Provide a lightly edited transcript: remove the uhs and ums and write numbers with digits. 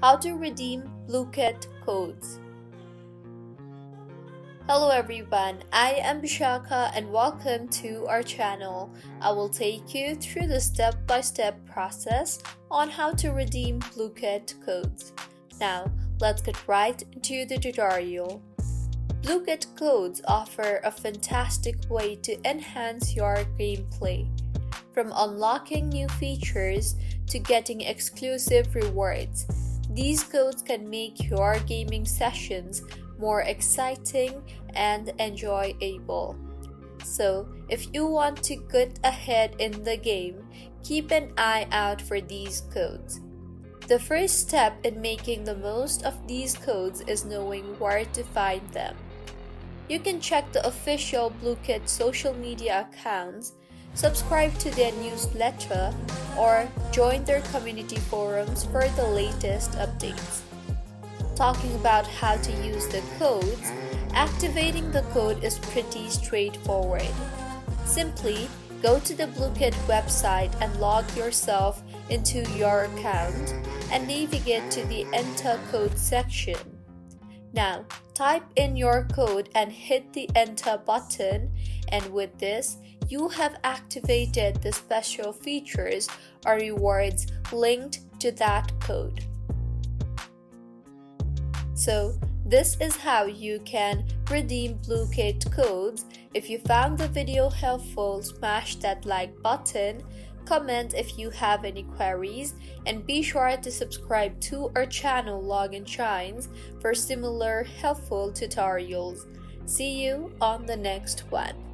How to redeem Blooket codes. Hello everyone, I am Bishaka and welcome to our channel. I will take you through the step-by-step process on how to redeem Blooket codes. Now, let's get right into the tutorial. Blooket codes offer a fantastic way to enhance your gameplay. From unlocking new features to getting exclusive rewards, these codes can make your gaming sessions more exciting and enjoyable. So, if you want to get ahead in the game, keep an eye out for these codes. The first step in making the most of these codes is knowing where to find them. You can check the official Blooket social media accounts, subscribe to their newsletter, or join their community forums for the latest updates. Talking about how to use the codes, activating the code is pretty straightforward. Simply go to the Blooket website and log yourself into your account and navigate to the Enter Code section. Now, type in your code and hit the Enter button, and with this, you have activated the special features or rewards linked to that code. So, this is how you can redeem Blooket codes. If you found the video helpful, smash that like button, comment if you have any queries, and be sure to subscribe to our channel Login Shines for similar helpful tutorials. See you on the next one.